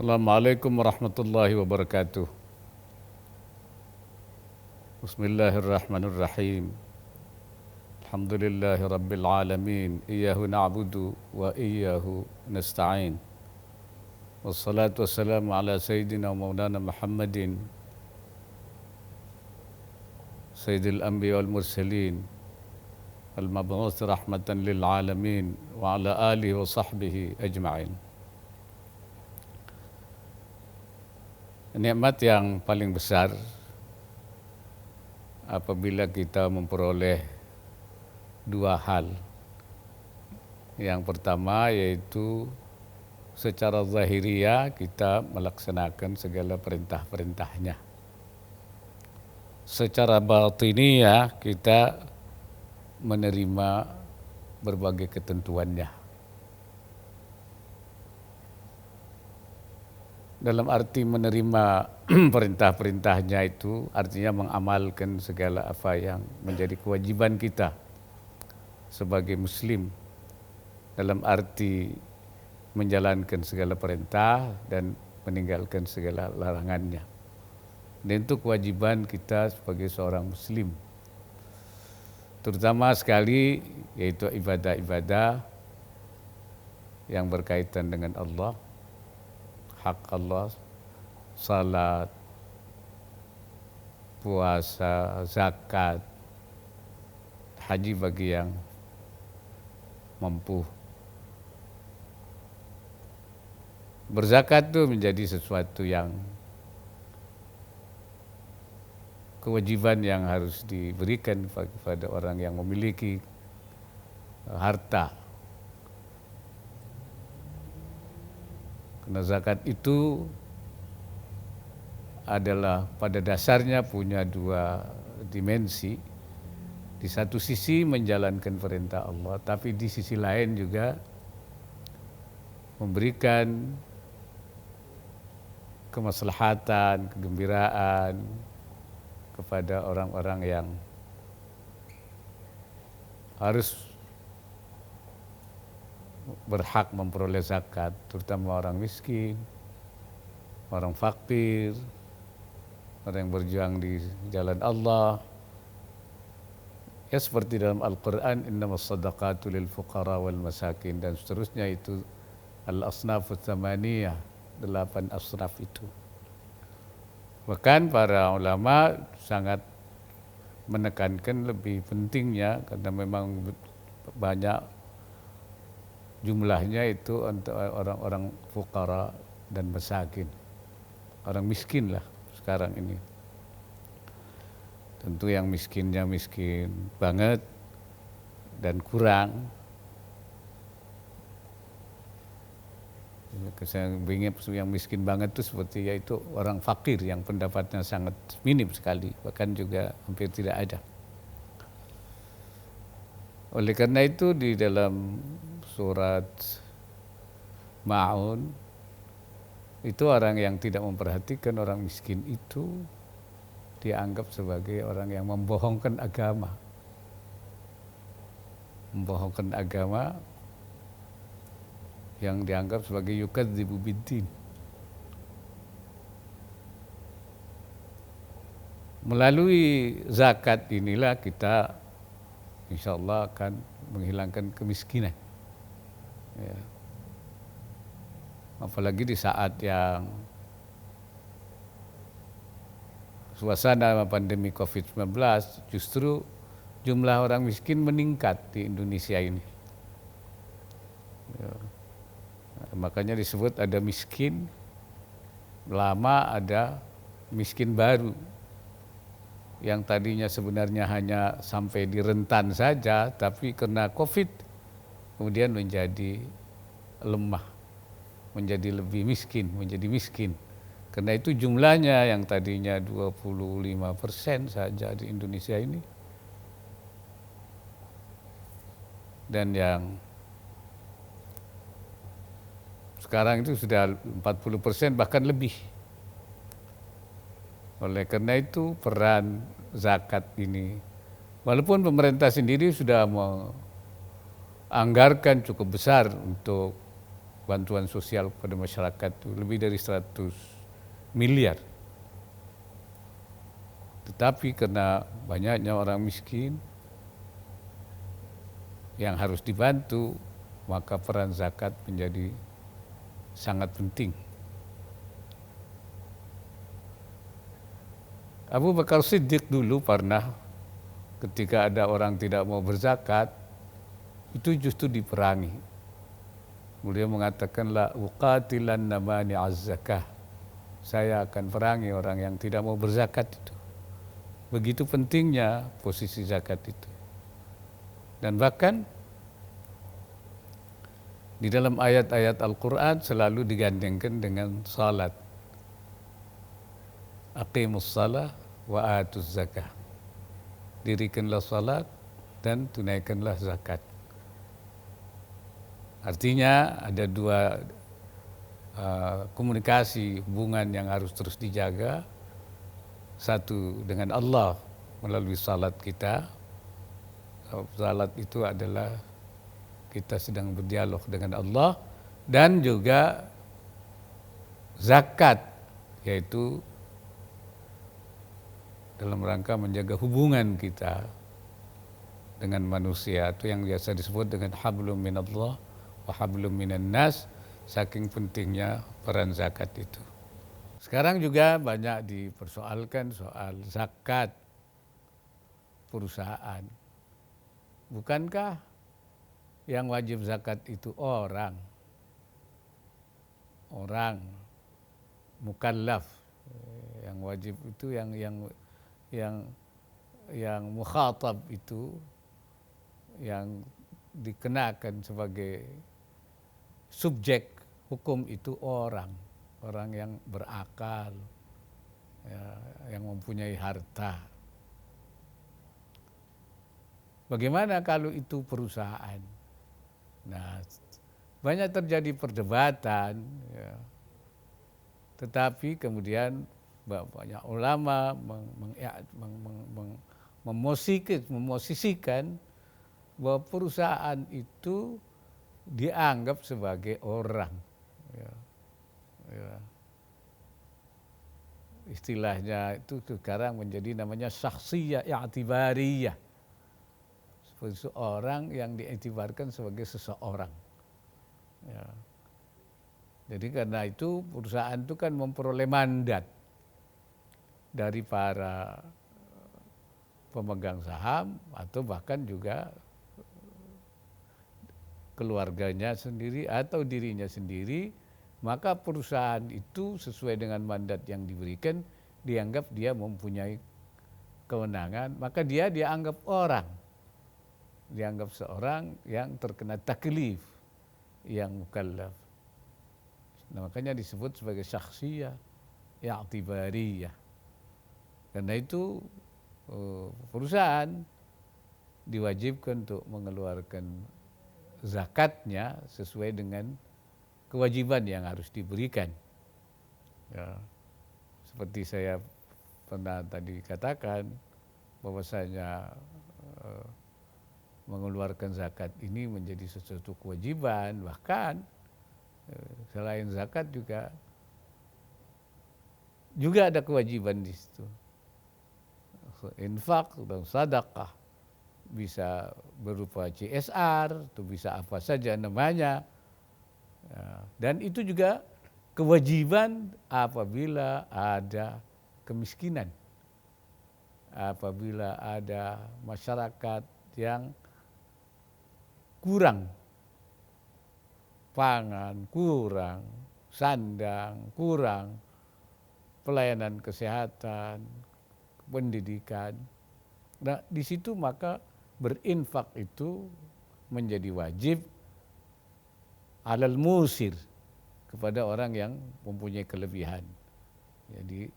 Assalamualaikum warahmatullahi wabarakatuh. Bismillahirrahmanirrahim. Alhamdulillahi rabbil alamin. Iyyahu na'budu wa iyyahu nasta'in. Wassalatu wassalamu ala sayyidina wa maulana Muhammadin sayyidil anbiya wal mursalin al-mab'uts rahmatan lil alamin wa ala alihi wa sahbihi ajma'in. Nikmat yang paling besar apabila kita memperoleh dua hal. Yang pertama yaitu secara zahiriyah kita melaksanakan segala perintah-perintahnya. Secara batiniyah kita menerima berbagai ketentuannya. Dalam arti menerima perintah-perintahnya itu artinya mengamalkan segala apa yang menjadi kewajiban kita sebagai muslim, dalam arti menjalankan segala perintah dan meninggalkan segala larangannya. Dan itu kewajiban kita sebagai seorang muslim, terutama sekali yaitu ibadah-ibadah yang berkaitan dengan Allah, hak Allah, salat, puasa, zakat, haji bagi yang mampu. Berzakat itu menjadi sesuatu yang kewajiban yang harus diberikan kepada orang yang memiliki harta. Karena zakat itu adalah pada dasarnya punya dua dimensi. Di satu sisi menjalankan perintah Allah, tapi di sisi lain juga memberikan kemaslahatan, kegembiraan kepada orang-orang yang harus berhak memperoleh zakat, terutama orang miskin, orang fakir, orang yang berjuang di jalan Allah. Ya seperti dalam Al-Quran, innamas sadaqatu lil fuqara wal masakin, dan seterusnya itu al-asnafut tsamaniyah, 8 asnaf itu. Bahkan para ulama sangat menekankan lebih pentingnya karena memang banyak jumlahnya itu untuk orang-orang fuqara dan masakin, orang miskin lah sekarang ini. Tentu yang miskinnya miskin banget dan kurang. Saya ingin yang miskin banget itu seperti yaitu orang fakir yang pendapatnya sangat minim sekali, bahkan juga hampir tidak ada. Oleh karena itu di dalam surat Ma'un itu orang yang tidak memperhatikan orang miskin itu dianggap sebagai orang yang membohongkan agama. Membohongkan agama yang dianggap sebagai yukadzibu biddin. Melalui zakat inilah kita insyaallah akan menghilangkan kemiskinan. Ya. Apalagi di saat yang suasana pandemi COVID-19, justru jumlah orang miskin meningkat di Indonesia ini. Ya. Makanya disebut ada miskin lama, ada miskin baru. Yang tadinya sebenarnya hanya sampai di rentan saja, tapi karena COVID kemudian menjadi lemah, menjadi lebih miskin, menjadi miskin. Karena itu jumlahnya yang tadinya 25% saja di Indonesia ini dan yang sekarang itu sudah 40% bahkan lebih. Oleh karena itu peran zakat ini, walaupun pemerintah sendiri sudah menganggarkan cukup besar untuk bantuan sosial kepada masyarakat itu lebih dari 100 miliar. Tetapi karena banyaknya orang miskin yang harus dibantu, maka peran zakat menjadi sangat penting. Abu Bakar Siddiq dulu pernah ketika ada orang tidak mau berzakat, itu justru diperangi. Beliau mengatakan, la uqatilan namani az-zakah. Saya akan perangi orang yang tidak mau berzakat itu. Begitu pentingnya posisi zakat itu. Dan bahkan di dalam ayat-ayat Al-Quran selalu digandengkan dengan salat. Aqimus salah wa atuz zakah. Dirikanlah salat dan tunaikanlah zakat. Artinya ada dua komunikasi hubungan yang harus terus dijaga. Satu dengan Allah melalui salat kita. Salat itu adalah kita sedang berdialog dengan Allah, dan juga zakat, yaitu dalam rangka menjaga hubungan kita dengan manusia, itu yang biasa disebut dengan hablum minallah wa hablum minan nas, saking pentingnya peran zakat itu. Sekarang juga banyak dipersoalkan soal zakat perusahaan. Bukankah yang wajib zakat itu orang mukallaf, yang wajib itu yang mukhatab itu, yang dikenakan sebagai subjek hukum itu orang yang berakal, ya, yang mempunyai harta. Bagaimana kalau itu perusahaan? Nah, banyak terjadi perdebatan, ya. Tetapi kemudian banyak ulama memosisikan bahwa perusahaan itu dianggap sebagai orang. Ya, ya. Istilahnya itu sekarang menjadi namanya syakhsiyah i'tibariyah. Seseorang yang diiktibarkan sebagai seseorang. Ya. Jadi karena itu perusahaan itu kan memperoleh mandat dari para pemegang saham atau bahkan juga keluarganya sendiri atau dirinya sendiri, maka perusahaan itu sesuai dengan mandat yang diberikan dianggap dia mempunyai kewenangan, maka dia dianggap orang, dianggap seorang yang terkena taklif, yang mukallaf. Nah, makanya disebut sebagai syakhsiyah i'tibariyah. Karena itu perusahaan diwajibkan untuk mengeluarkan zakatnya sesuai dengan kewajiban yang harus diberikan. Ya, seperti saya pernah tadi katakan, bahwasanya mengeluarkan zakat ini menjadi sesuatu kewajiban, bahkan selain zakat juga ada kewajiban di situ. Infak dan sedekah bisa berupa CSR, itu bisa apa saja namanya. Dan itu juga kewajiban apabila ada kemiskinan, apabila ada masyarakat yang kurang pangan, kurang sandang, kurang pelayanan kesehatan, pendidikan. Nah, di situ maka berinfak itu menjadi wajib alal musir, kepada orang yang mempunyai kelebihan. Jadi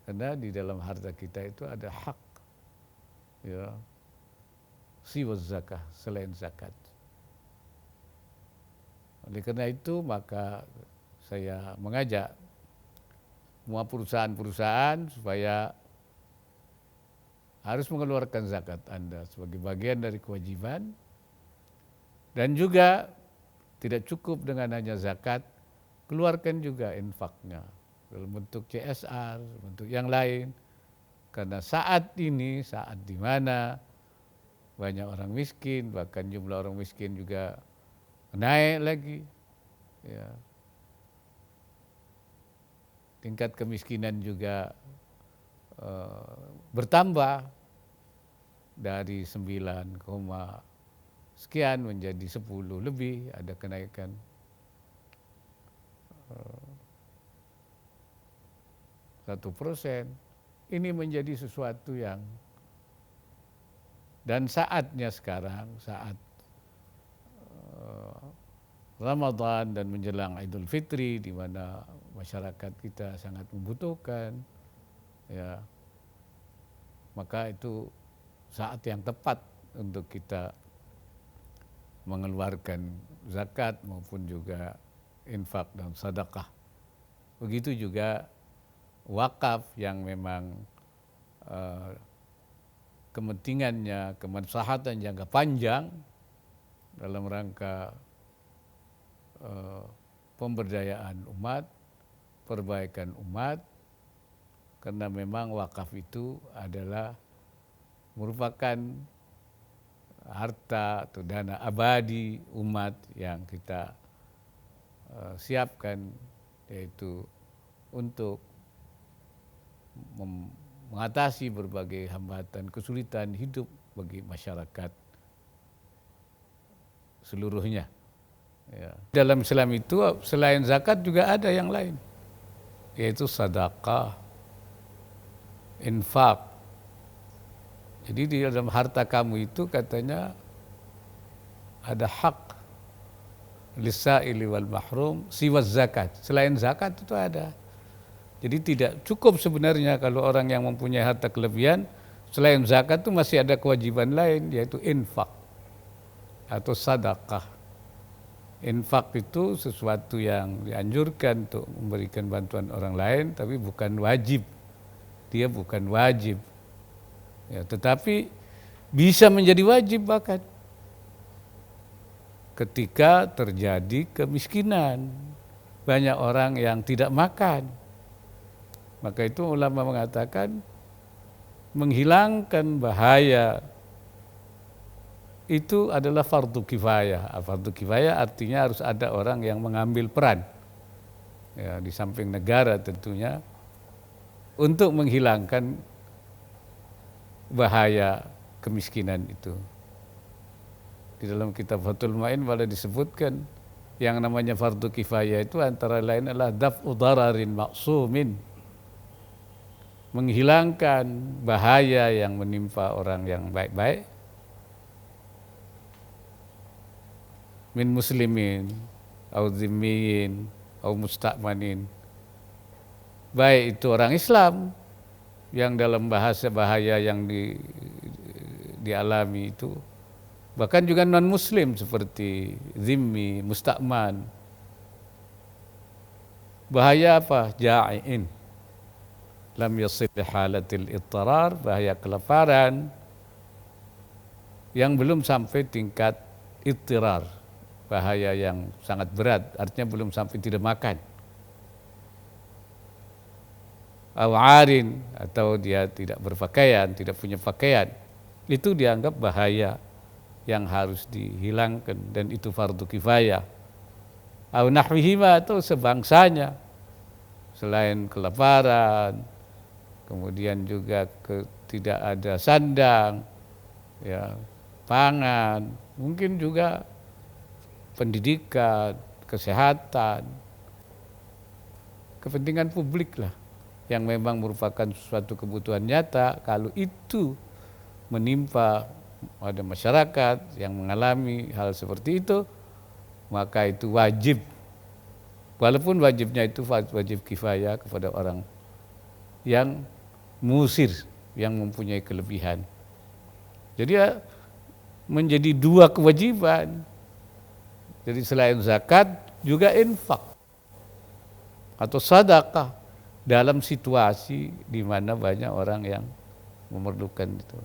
karena di dalam harta kita itu ada hak, ya, siwa zakah, selain zakat. Oleh karena itu maka saya mengajak semua perusahaan-perusahaan supaya harus mengeluarkan zakat Anda sebagai bagian dari kewajiban, dan juga tidak cukup dengan hanya zakat, keluarkan juga infaknya dalam bentuk CSR, bentuk yang lain. Karena saat ini saat di mana banyak orang miskin, bahkan jumlah orang miskin juga naik lagi, ya. Tingkat kemiskinan juga bertambah dari 9, sekian menjadi 10 lebih, ada kenaikan 1%. Ini menjadi sesuatu yang, dan saatnya sekarang saat Ramadan dan menjelang Idul Fitri, di mana masyarakat kita sangat membutuhkan, ya, maka itu saat yang tepat untuk kita mengeluarkan zakat maupun juga infak dan sedekah. Begitu juga wakaf yang memang kepentingannya, kemaslahatan jangka panjang dalam rangka pemberdayaan umat, perbaikan umat, karena memang wakaf itu adalah merupakan harta atau dana abadi umat yang kita siapkan, yaitu untuk mengatasi berbagai hambatan, kesulitan hidup bagi masyarakat seluruhnya. Ya. Dalam Islam itu selain zakat juga ada yang lain, yaitu sedekah, infak. Jadi di dalam harta kamu itu katanya ada hak lisaili wal mahrum siwa zakat. Selain zakat itu ada. Jadi tidak cukup sebenarnya kalau orang yang mempunyai harta kelebihan, selain zakat itu masih ada kewajiban lain, yaitu infak atau sedekah. Infak itu sesuatu yang dianjurkan untuk memberikan bantuan orang lain, tapi bukan wajib. Dia bukan wajib. Ya, tetapi bisa menjadi wajib bahkan ketika terjadi kemiskinan. Banyak orang yang tidak makan. Maka itu ulama mengatakan menghilangkan bahaya itu adalah fardu kifayah. Fardu kifayah artinya harus ada orang yang mengambil peran, ya, di samping negara tentunya, untuk menghilangkan bahaya kemiskinan itu. Di dalam kitab Fathul Ma'in malah disebutkan yang namanya fardu kifayah itu antara lain adalah daf'u dararin maqsumin, menghilangkan bahaya yang menimpa orang yang baik-baik, min muslimin au zimmiyin au musta'manin, baik itu orang Islam yang dalam bahaya yang dialami itu, bahkan juga non muslim seperti zimmi, musta'man. Bahaya apa? Ja'iin lam yasil halatil ittarar, bahaya kelaparan yang belum sampai tingkat ittirar, bahaya yang sangat berat, artinya belum sampai tidak makan. Awarin, atau dia tidak berpakaian, tidak punya pakaian, itu dianggap bahaya yang harus dihilangkan, dan itu fardu kifayah. Au nahwihima, atau sebangsanya, selain kelaparan, kemudian juga tidak ada sandang, ya, pangan, mungkin juga pendidikan, kesehatan, kepentingan publik lah, yang memang merupakan suatu kebutuhan nyata. Kalau itu menimpa ada masyarakat yang mengalami hal seperti itu, maka itu wajib. Walaupun wajibnya itu wajib kifayah kepada orang yang musir, yang mempunyai kelebihan. Jadi ya, menjadi dua kewajiban. Jadi selain zakat juga infak atau sedekah dalam situasi di mana banyak orang yang memerlukan itu.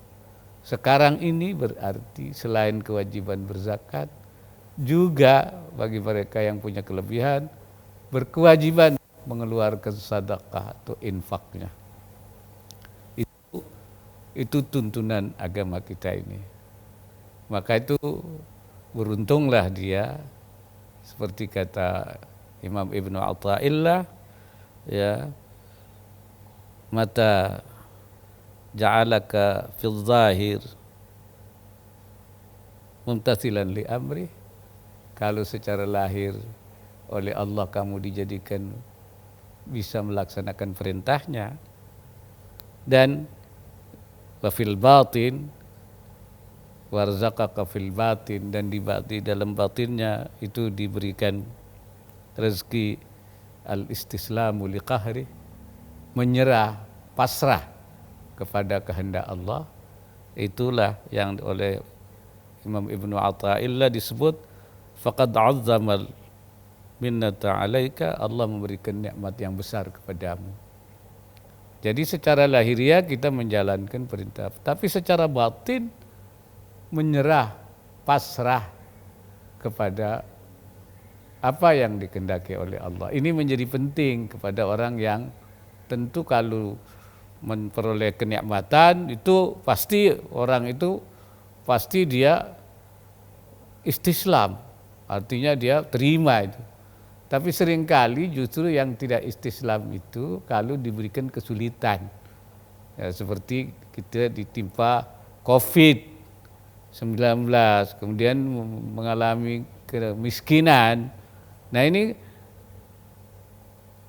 Sekarang ini berarti selain kewajiban berzakat, juga bagi mereka yang punya kelebihan berkewajiban mengeluarkan sedekah atau infaknya. Itu tuntunan agama kita ini. Maka itu beruntunglah dia, seperti kata Imam Ibnu Athaillah, ya, mata ja'alaka fil zahir mumtathilan li amri, kalau secara lahir oleh Allah kamu dijadikan bisa melaksanakan perintahnya, dan wa fil batin warzaqaka fil batin, dan di dalam batinnya itu diberikan rezeki al-istislamu liqahri, menyerah, pasrah kepada kehendak Allah. Itulah yang oleh Imam Ibnu Athaillah disebut faqad azzamal minnata alaika, Allah memberikan nikmat yang besar kepadamu. Jadi secara lahiriah kita menjalankan perintah, tapi secara batin menyerah, pasrah kepada apa yang dikehendaki oleh Allah. Ini menjadi penting kepada orang yang tentu kalau memperoleh kenikmatan itu pasti orang itu pasti dia istislam, artinya dia terima itu. Tapi seringkali justru yang tidak istislam itu kalau diberikan kesulitan, ya, seperti kita ditimpa COVID-19, kemudian mengalami kemiskinan. Nah ini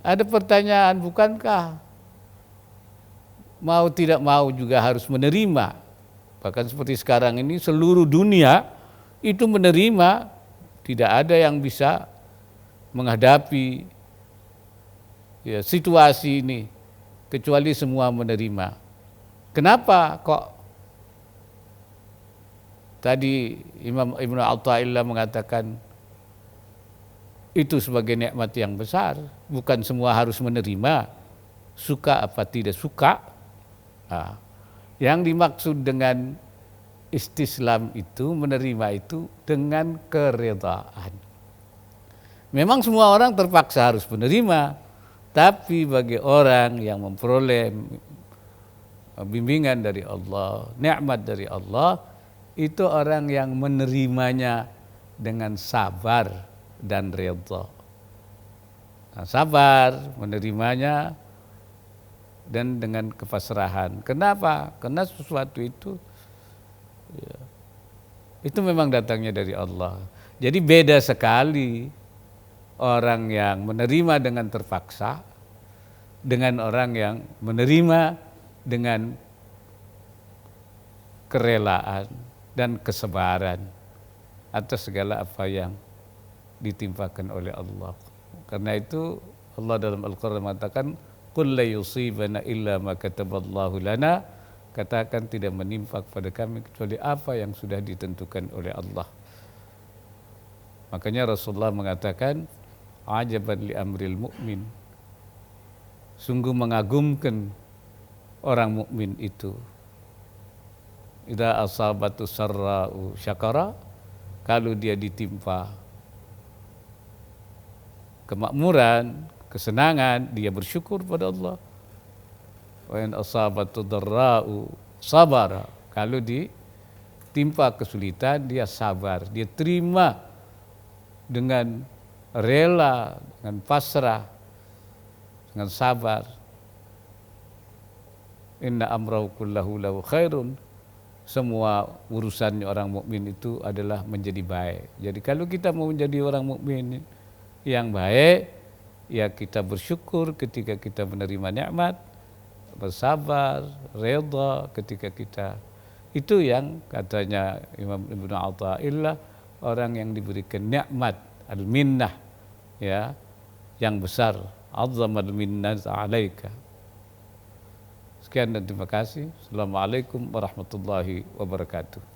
ada pertanyaan, bukankah mau tidak mau juga harus menerima? Bahkan seperti sekarang ini seluruh dunia itu menerima, tidak ada yang bisa menghadapi, ya, situasi ini kecuali semua menerima. Kenapa kok tadi Imam Ibnu Athaillah mengatakan itu sebagai nikmat yang besar? Bukan semua harus menerima, suka apa tidak suka. Nah, yang dimaksud dengan istislam itu, menerima itu dengan keredaan. Memang semua orang terpaksa harus menerima, tapi bagi orang yang memperoleh bimbingan dari Allah, nikmat dari Allah, itu orang yang menerimanya dengan sabar dan redha. Nah, sabar menerimanya dan dengan kepasrahan. Kenapa? Karena sesuatu itu, ya, itu memang datangnya dari Allah. Jadi beda sekali orang yang menerima dengan terpaksa dengan orang yang menerima dengan kerelaan dan kesabaran atas segala apa yang ditimpakan oleh Allah. Karena itu Allah dalam Al-Quran mengatakan qul la yusibana illa ma kataballahu lana, katakan tidak menimpa kepada kami kecuali apa yang sudah ditentukan oleh Allah. Makanya Rasulullah mengatakan ajaban li amril mu'min, sungguh mengagumkan orang mukmin itu. Idza asabatu sarra'u syakara, kalau dia ditimpa kemakmuran, kesenangan, dia bersyukur pada Allah. Wa in asabatu dharra'u sabara, kalau ditimpa kesulitan dia sabar, dia terima dengan rela, dengan pasrah, dengan sabar. Inna amrahu kullahu lahu khairun, semua urusannya orang mukmin itu adalah menjadi baik. Jadi kalau kita mau menjadi orang mukmin yang baik, ya kita bersyukur ketika kita menerima nikmat, bersabar, redha ketika kita. Itu yang katanya Imam Ibnu Athaillah, orang yang diberikan nikmat al-minnah, ya, yang besar, azzamal minnah alaika. Sekian dan terima kasih. Assalamualaikum warahmatullahi wabarakatuh.